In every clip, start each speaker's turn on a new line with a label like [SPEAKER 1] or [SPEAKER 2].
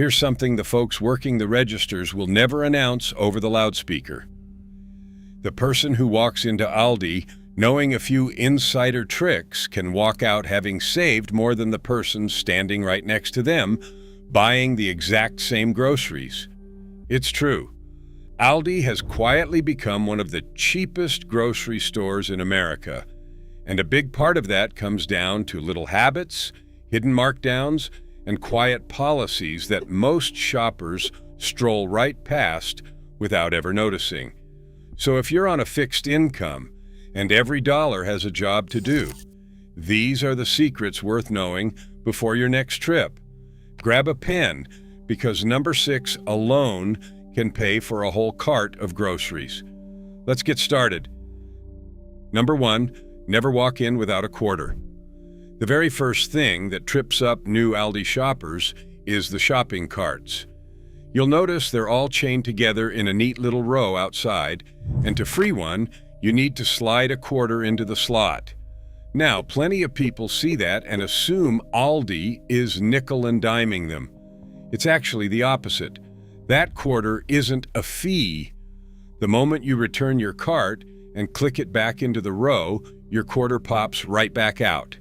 [SPEAKER 1] Here's something the folks working the registers will never announce over the loudspeaker. The person who walks into Aldi knowing a few insider tricks can walk out having saved more than the person standing right next to them, buying the exact same groceries. It's true. Aldi has quietly become one of the cheapest grocery stores in America, and a big part of that comes down to little habits, hidden markdowns, and quiet policies that most shoppers stroll right past without ever noticing. So if you're on a fixed income and every dollar has a job to do, these are the secrets worth knowing before your next trip. Grab a pen, because number 6 alone can pay for a whole cart of groceries. Let's get started. Number 1, never walk in without a quarter. The very first thing that trips up new Aldi shoppers is the shopping carts. You'll notice they're all chained together in a neat little row outside, and to free one, you need to slide a quarter into the slot. Now, plenty of people see that and assume Aldi is nickel and diming them. It's actually the opposite. That quarter isn't a fee. The moment you return your cart and click it back into the row, your quarter pops right back out.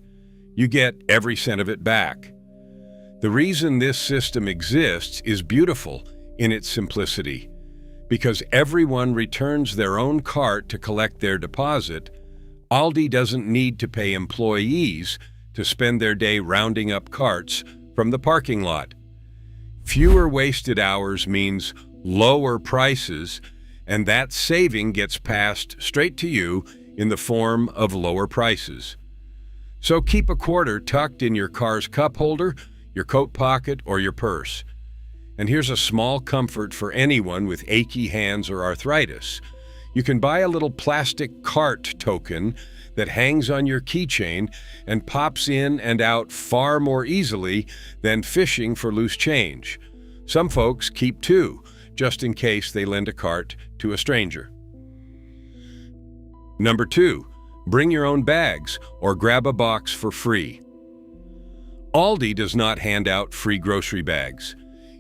[SPEAKER 1] You get every cent of it back. The reason this system exists is beautiful in its simplicity. Because everyone returns their own cart to collect their deposit, Aldi doesn't need to pay employees to spend their day rounding up carts from the parking lot. Fewer wasted hours means lower prices, and that saving gets passed straight to you in the form of lower prices. So keep a quarter tucked in your car's cup holder, your coat pocket, or your purse. And here's a small comfort for anyone with achy hands or arthritis. You can buy a little plastic cart token that hangs on your keychain and pops in and out far more easily than fishing for loose change. Some folks keep 2, just in case they lend a cart to a stranger. Number 2, bring your own bags or grab a box for free. Aldi does not hand out free grocery bags.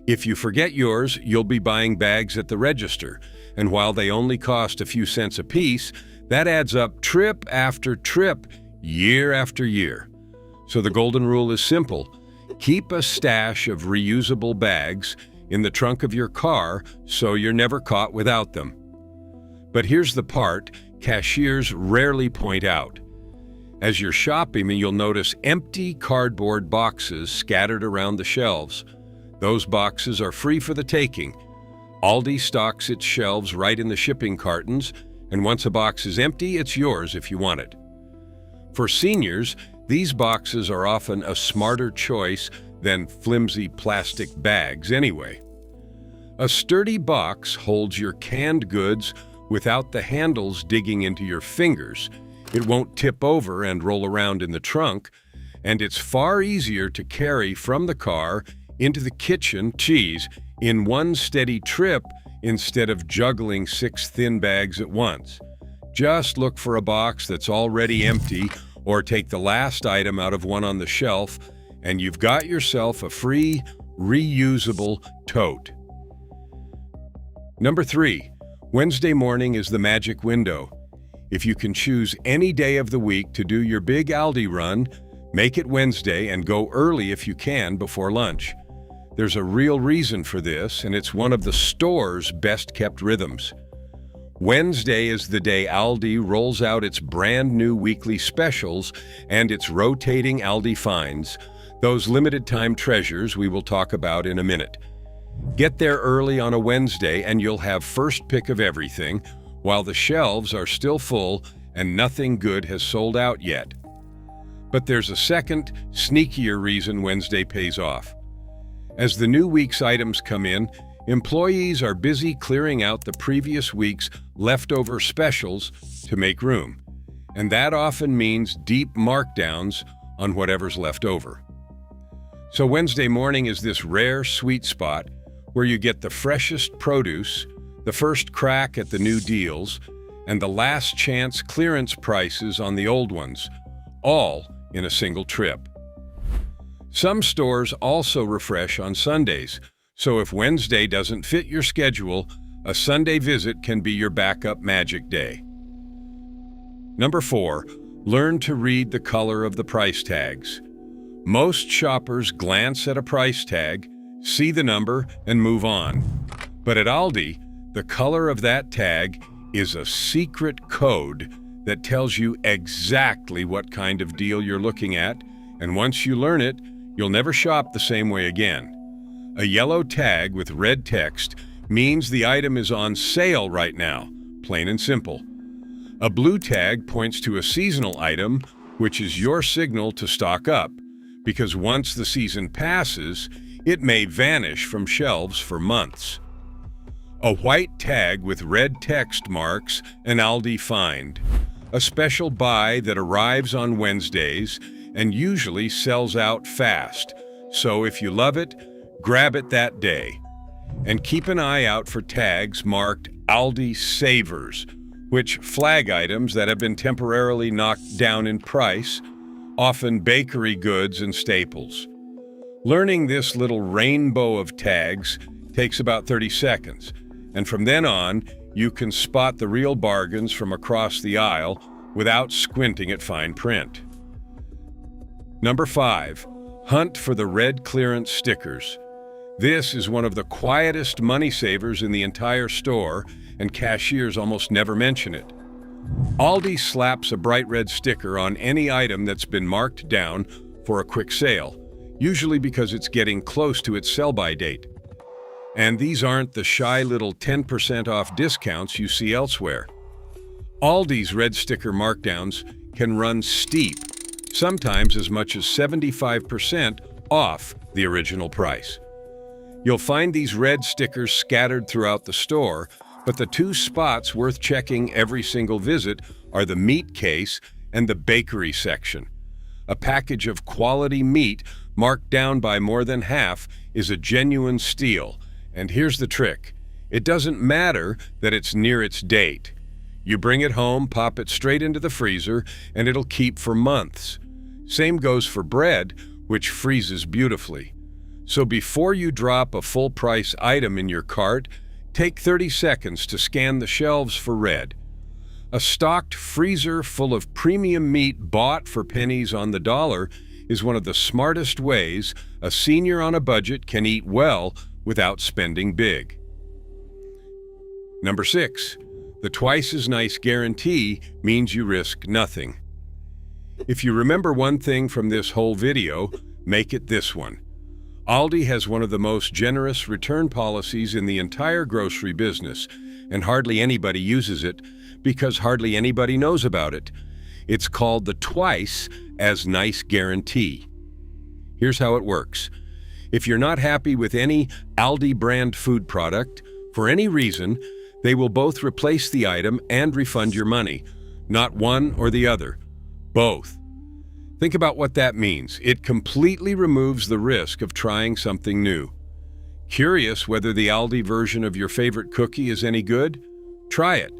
[SPEAKER 1] If you forget yours, you'll be buying bags at the register, and while they only cost a few cents a piece, that adds up trip after trip, year after year. So the golden rule is simple. Keep a stash of reusable bags in the trunk of your car so you're never caught without them. But here's the part cashiers rarely point out. As you're shopping, you'll notice empty cardboard boxes scattered around the shelves. Those boxes are free for the taking. Aldi stocks its shelves right in the shipping cartons, and once a box is empty, it's yours if you want it. For seniors, these boxes are often a smarter choice than flimsy plastic bags anyway. A sturdy box holds your canned goods without the handles digging into your fingers. It won't tip over and roll around in the trunk, and it's far easier to carry from the car into the kitchen in one steady trip instead of juggling 6 thin bags at once. Just look for a box that's already empty or take the last item out of one on the shelf, and you've got yourself a free, reusable tote. Number 3, Wednesday morning is the magic window. If you can choose any day of the week to do your big Aldi run, make it Wednesday and go early if you can before lunch. There's a real reason for this, and it's one of the store's best-kept rhythms. Wednesday is the day Aldi rolls out its brand new weekly specials and its rotating Aldi finds, those limited-time treasures we will talk about in a minute. Get there early on a Wednesday and you'll have first pick of everything, while the shelves are still full and nothing good has sold out yet. But there's a second, sneakier reason Wednesday pays off. As the new week's items come in, employees are busy clearing out the previous week's leftover specials to make room, and that often means deep markdowns on whatever's left over. So Wednesday morning is this rare sweet spot where you get the freshest produce, the first crack at the new deals, and the last chance clearance prices on the old ones, all in a single trip. Some stores also refresh on Sundays, So if Wednesday doesn't fit your schedule, a Sunday visit can be your backup magic day. Number 4, learn to read the color of the price tags. Most shoppers glance at a price tag, see the number, and move on. But at Aldi, the color of that tag is a secret code that tells you exactly what kind of deal you're looking at, and once you learn it, you'll never shop the same way again. A yellow tag with red text means the item is on sale right now, plain and simple. A blue tag points to a seasonal item, which is your signal to stock up, because once the season passes, it may vanish from shelves for months. A white tag with red text marks an Aldi find, a special buy that arrives on Wednesdays and usually sells out fast, so if you love it, grab it that day. And keep an eye out for tags marked Aldi Savers, which flag items that have been temporarily knocked down in price, often bakery goods and staples. Learning this little rainbow of tags takes about 30 seconds, and from then on, you can spot the real bargains from across the aisle without squinting at fine print. Number 5, hunt for the red clearance stickers. This is one of the quietest money savers in the entire store, and cashiers almost never mention it. Aldi slaps a bright red sticker on any item that's been marked down for a quick sale, usually because it's getting close to its sell-by date. And these aren't the shy little 10% off discounts you see elsewhere. Aldi's red sticker markdowns can run steep, sometimes as much as 75% off the original price. You'll find these red stickers scattered throughout the store, but the 2 spots worth checking every single visit are the meat case and the bakery section. A package of quality meat marked down by more than half is a genuine steal. And here's the trick. It doesn't matter that it's near its date. You bring it home, pop it straight into the freezer, and it'll keep for months. Same goes for bread, which freezes beautifully. So before you drop a full-price item in your cart, take 30 seconds to scan the shelves for red. A stocked freezer full of premium meat bought for pennies on the dollar is one of the smartest ways a senior on a budget can eat well without spending big. Number 6, the twice as nice guarantee means you risk nothing. If you remember one thing from this whole video, make it this one. Aldi has one of the most generous return policies in the entire grocery business, and hardly anybody uses it because hardly anybody knows about it. It's called the twice as nice guarantee. Here's how it works. If you're not happy with any Aldi brand food product, for any reason, they will both replace the item and refund your money. Not one or the other. Both. Think about what that means. It completely removes the risk of trying something new. Curious whether the Aldi version of your favorite cookie is any good? Try it.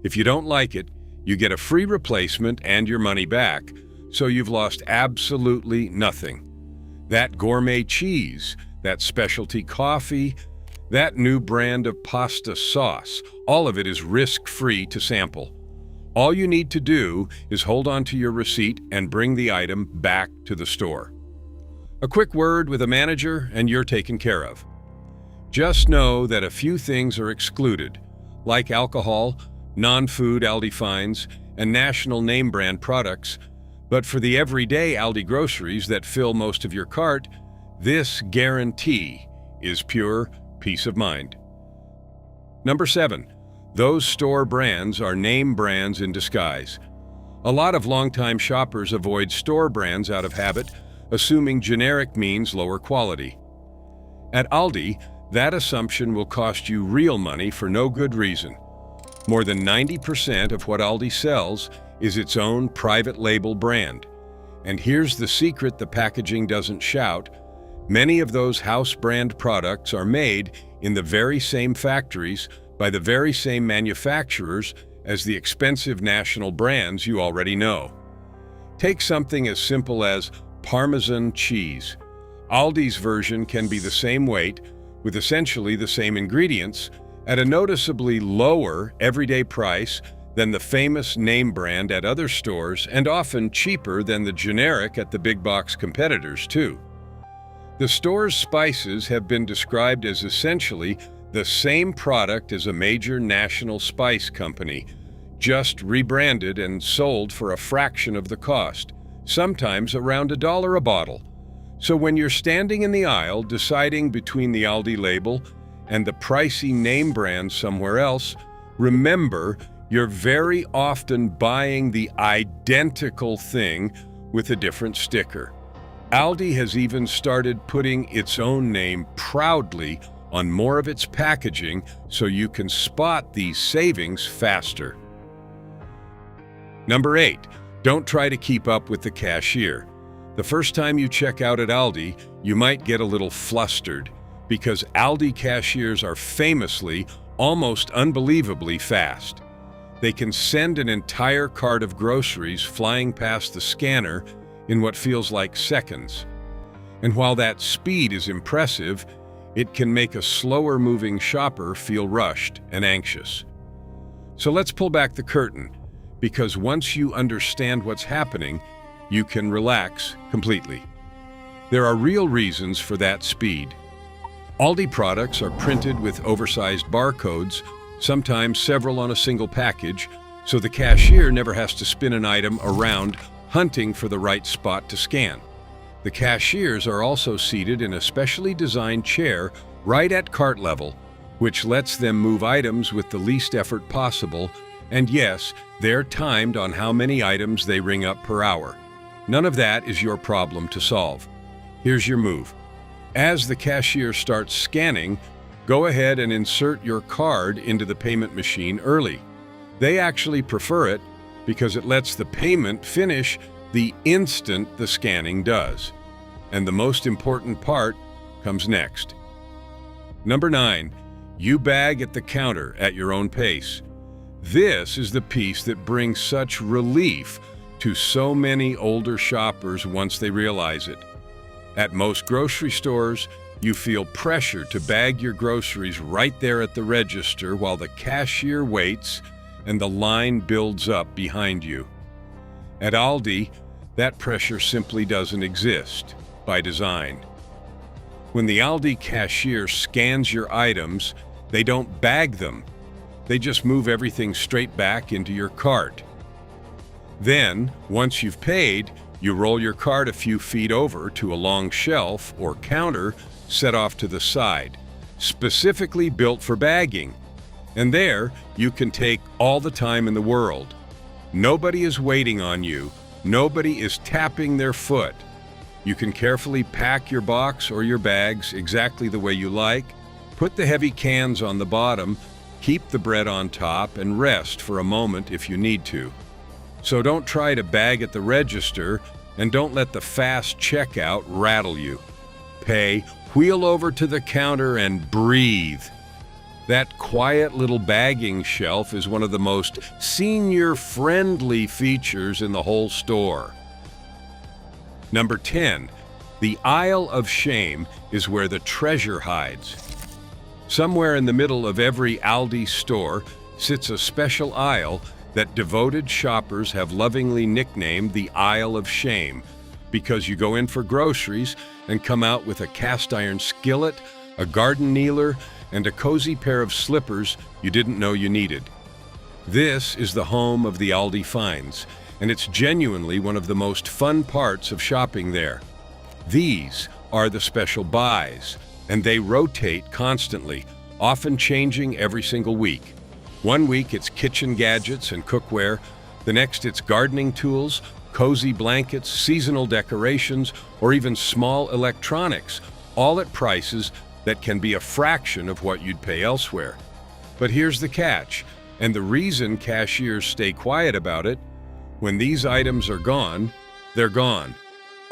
[SPEAKER 1] If you don't like it, you get a free replacement and your money back, so you've lost absolutely nothing. That gourmet cheese, that specialty coffee, that new brand of pasta sauce, all of it is risk-free to sample. All you need to do is hold on to your receipt and bring the item back to the store. A quick word with a manager and you're taken care of. Just know that a few things are excluded, like alcohol, non-food Aldi finds, and national name brand products, but for the everyday Aldi groceries that fill most of your cart, this guarantee is pure peace of mind. Number 7, those store brands are name brands in disguise. A lot of longtime shoppers avoid store brands out of habit, assuming generic means lower quality. At Aldi, that assumption will cost you real money for no good reason. More than 90% of what Aldi sells is its own private label brand. And here's the secret the packaging doesn't shout. Many of those house brand products are made in the very same factories by the very same manufacturers as the expensive national brands you already know. Take something as simple as Parmesan cheese. Aldi's version can be the same weight, with essentially the same ingredients at a noticeably lower everyday price than the famous name brand at other stores, and often cheaper than the generic at the big box competitors too. The store's spices have been described as essentially the same product as a major national spice company, just rebranded and sold for a fraction of the cost, sometimes around $1 a bottle. So when you're standing in the aisle deciding between the Aldi label and the pricey name brand somewhere else, remember you're very often buying the identical thing with a different sticker. Aldi has even started putting its own name proudly on more of its packaging so you can spot these savings faster. Number 8, don't try to keep up with the cashier. The first time you check out at Aldi, you might get a little flustered because Aldi cashiers are famously almost unbelievably fast. They can send an entire cart of groceries flying past the scanner in what feels like seconds. And while that speed is impressive, it can make a slower-moving shopper feel rushed and anxious. So let's pull back the curtain, because once you understand what's happening, you can relax completely. There are real reasons for that speed. Aldi products are printed with oversized barcodes, sometimes several on a single package, so the cashier never has to spin an item around hunting for the right spot to scan. The cashiers are also seated in a specially designed chair right at cart level, which lets them move items with the least effort possible, and yes, they're timed on how many items they ring up per hour. None of that is your problem to solve. Here's your move. As the cashier starts scanning, go ahead and insert your card into the payment machine early. They actually prefer it because it lets the payment finish the instant the scanning does. And the most important part comes next. Number 9, you bag at the counter at your own pace. This is the piece that brings such relief to so many older shoppers once they realize it. At most grocery stores, you feel pressure to bag your groceries right there at the register while the cashier waits and the line builds up behind you. At Aldi, that pressure simply doesn't exist by design. When the Aldi cashier scans your items, they don't bag them. They just move everything straight back into your cart. Then, once you've paid, you roll your cart a few feet over to a long shelf or counter set off to the side, specifically built for bagging. And there, you can take all the time in the world. Nobody is waiting on you. Nobody is tapping their foot. You can carefully pack your box or your bags exactly the way you like, put the heavy cans on the bottom, keep the bread on top, and rest for a moment if you need to. So don't try to bag at the register, and don't let the fast checkout rattle you. Pay, wheel over to the counter, and breathe. That quiet little bagging shelf is one of the most senior-friendly features in the whole store. Number 10, the aisle of shame is where the treasure hides. Somewhere in the middle of every Aldi store sits a special aisle that devoted shoppers have lovingly nicknamed the Aisle of Shame, because you go in for groceries and come out with a cast iron skillet, a garden kneeler, and a cozy pair of slippers you didn't know you needed. This is the home of the Aldi finds, and it's genuinely one of the most fun parts of shopping there. These are the special buys, and they rotate constantly, often changing every single week. One week it's kitchen gadgets and cookware, the next it's gardening tools, cozy blankets, seasonal decorations, or even small electronics, all at prices that can be a fraction of what you'd pay elsewhere. But here's the catch, and the reason cashiers stay quiet about it: when these items are gone, they're gone.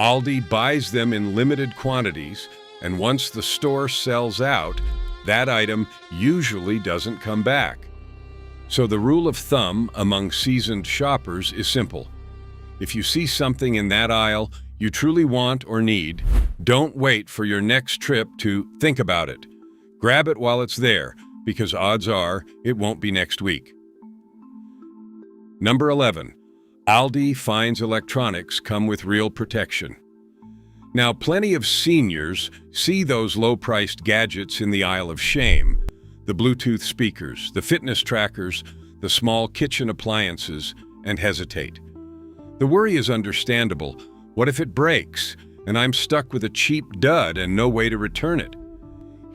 [SPEAKER 1] Aldi buys them in limited quantities, and once the store sells out, that item usually doesn't come back. So the rule of thumb among seasoned shoppers is simple. If you see something in that aisle you truly want or need, don't wait for your next trip to think about it. Grab it while it's there, because odds are it won't be next week. Number 11. Aldi finds electronics come with real protection. Now, plenty of seniors see those low-priced gadgets in the aisle of shame. The Bluetooth speakers, the fitness trackers, the small kitchen appliances, and hesitate. The worry is understandable. What if it breaks, and I'm stuck with a cheap dud and no way to return it?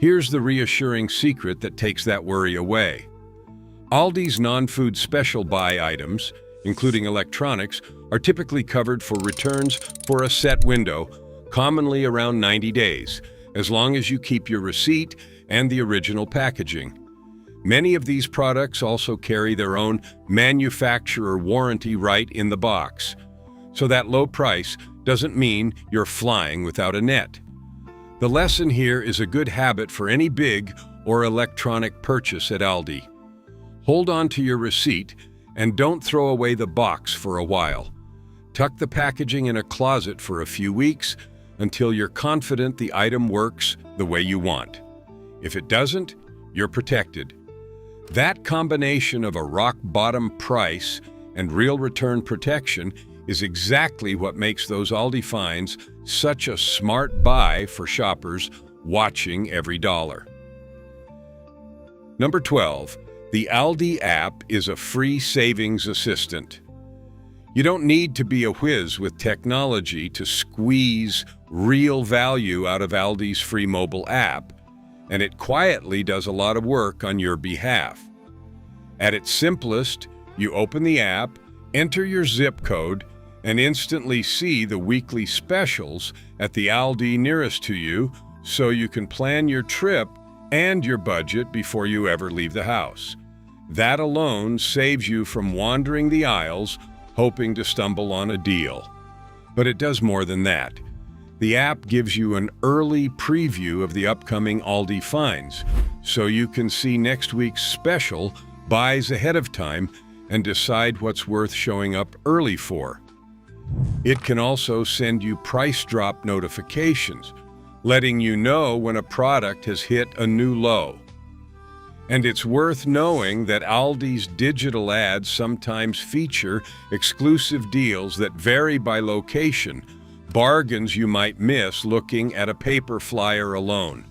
[SPEAKER 1] Here's the reassuring secret that takes that worry away. Aldi's non-food special buy items, including electronics, are typically covered for returns for a set window, commonly around 90 days, as long as you keep your receipt and the original packaging. Many of these products also carry their own manufacturer warranty right in the box, so that low price doesn't mean you're flying without a net. The lesson here is a good habit for any big or electronic purchase at Aldi. Hold on to your receipt and don't throw away the box for a while. Tuck the packaging in a closet for a few weeks until you're confident the item works the way you want. If it doesn't, you're protected. That combination of a rock-bottom price and real return protection is exactly what makes those Aldi finds such a smart buy for shoppers watching every dollar. Number 12. The Aldi app is a free savings assistant. You don't need to be a whiz with technology to squeeze real value out of Aldi's free mobile app, and it quietly does a lot of work on your behalf. At its simplest, you open the app, enter your zip code, and instantly see the weekly specials at the Aldi nearest to you, so you can plan your trip and your budget before you ever leave the house. That alone saves you from wandering the aisles hoping to stumble on a deal. But it does more than that. The app gives you an early preview of the upcoming Aldi finds, so you can see next week's special buys ahead of time and decide what's worth showing up early for. It can also send you price drop notifications, letting you know when a product has hit a new low. And it's worth knowing that Aldi's digital ads sometimes feature exclusive deals that vary by location, bargains you might miss looking at a paper flyer alone.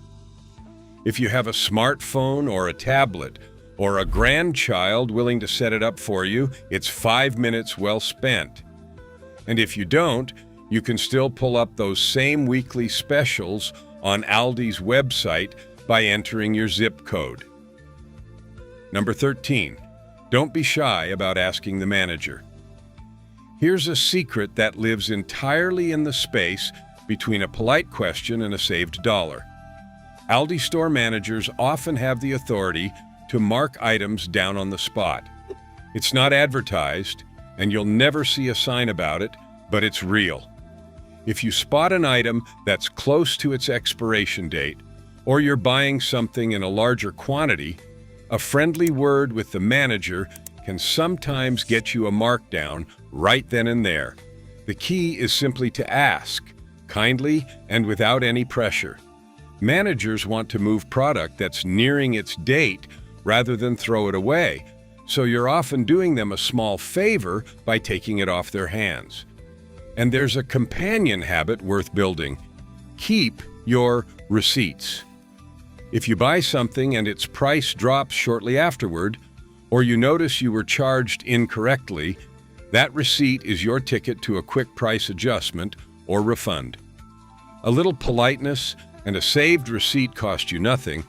[SPEAKER 1] If you have a smartphone or a tablet, or a grandchild willing to set it up for you, it's 5 minutes well spent. And if you don't, you can still pull up those same weekly specials on Aldi's website by entering your zip code. Number 13. Don't be shy about asking the manager. Here's a secret that lives entirely in the space between a polite question and a saved dollar. Aldi store managers often have the authority to mark items down on the spot. It's not advertised, and you'll never see a sign about it, but it's real. If you spot an item that's close to its expiration date, or you're buying something in a larger quantity, a friendly word with the manager can sometimes get you a markdown right then and there. The key is simply to ask, kindly and without any pressure. Managers want to move product that's nearing its date rather than throw it away, so you're often doing them a small favor by taking it off their hands. And there's a companion habit worth building. Keep your receipts. If you buy something and its price drops shortly afterward, or you notice you were charged incorrectly, that receipt is your ticket to a quick price adjustment or refund. A little politeness and a saved receipt cost you nothing,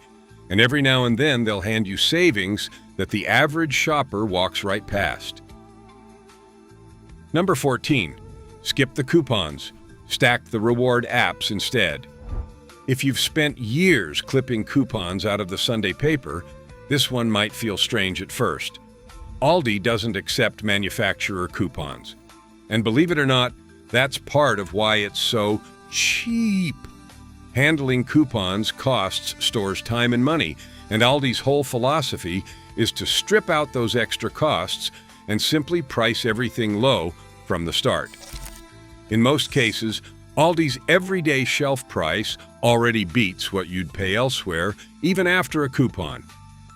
[SPEAKER 1] and every now and then they'll hand you savings that the average shopper walks right past. Number 14. Skip the coupons. Stack the reward apps instead. If you've spent years clipping coupons out of the Sunday paper, this one might feel strange at first. Aldi doesn't accept manufacturer coupons. And believe it or not, that's part of why it's so cheap. Handling coupons costs stores time and money, and Aldi's whole philosophy is to strip out those extra costs and simply price everything low from the start. In most cases, Aldi's everyday shelf price already beats what you'd pay elsewhere, even after a coupon.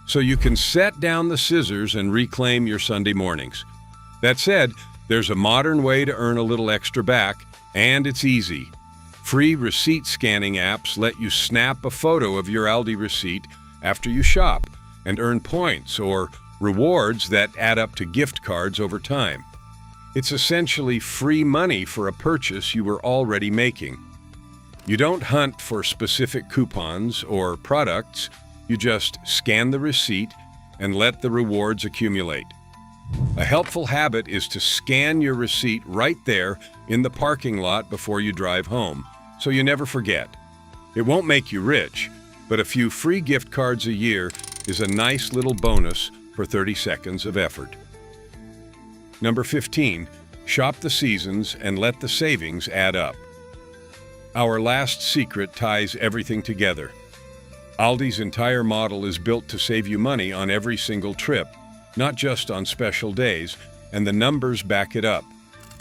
[SPEAKER 1] So you can set down the scissors and reclaim your Sunday mornings. That said, there's a modern way to earn a little extra back, and it's easy. Free receipt scanning apps let you snap a photo of your Aldi receipt after you shop and earn points or rewards that add up to gift cards over time. It's essentially free money for a purchase you were already making. You don't hunt for specific coupons or products, you just scan the receipt and let the rewards accumulate. A helpful habit is to scan your receipt right there in the parking lot before you drive home, so you never forget. It won't make you rich, but a few free gift cards a year is a nice little bonus for 30 seconds of effort. Number 15, shop the seasons and let the savings add up. Our last secret ties everything together. Aldi's entire model is built to save you money on every single trip, not just on special days, and the numbers back it up.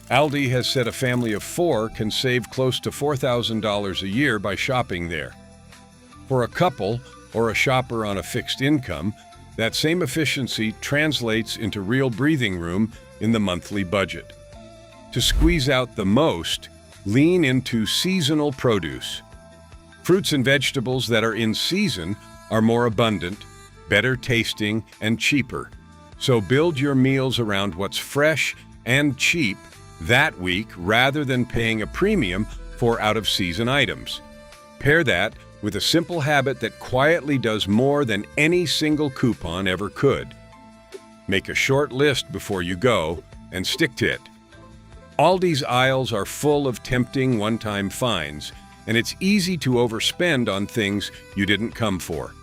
[SPEAKER 1] Aldi has said a family of 4 can save close to $4,000 a year by shopping there. For a couple or a shopper on a fixed income, that same efficiency translates into real breathing room in the monthly budget. To squeeze out the most, lean into seasonal produce. Fruits and vegetables that are in season are more abundant, better tasting, and cheaper. So build your meals around what's fresh and cheap that week rather than paying a premium for out-of-season items. Pair that with a simple habit that quietly does more than any single coupon ever could. Make a short list before you go and stick to it. Aldi's aisles are full of tempting one-time finds, and it's easy to overspend on things you didn't come for.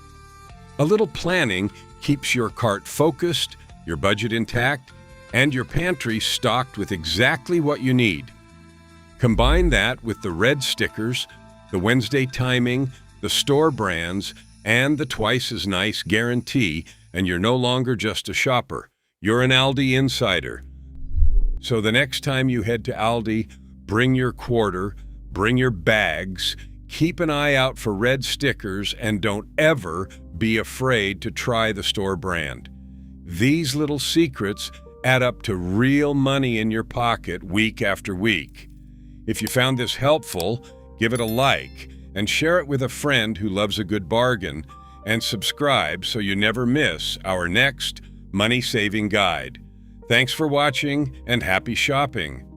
[SPEAKER 1] A little planning keeps your cart focused, your budget intact, and your pantry stocked with exactly what you need. Combine that with the red stickers, the Wednesday timing, the store brands, and the twice-as-nice guarantee, and you're no longer just a shopper. You're an Aldi insider. So the next time you head to Aldi, bring your quarter, bring your bags, keep an eye out for red stickers, and don't ever be afraid to try the store brand. These little secrets add up to real money in your pocket week after week. If you found this helpful, give it a like and share it with a friend who loves a good bargain, and subscribe so you never miss our next money-saving guide. Thanks for watching and happy shopping.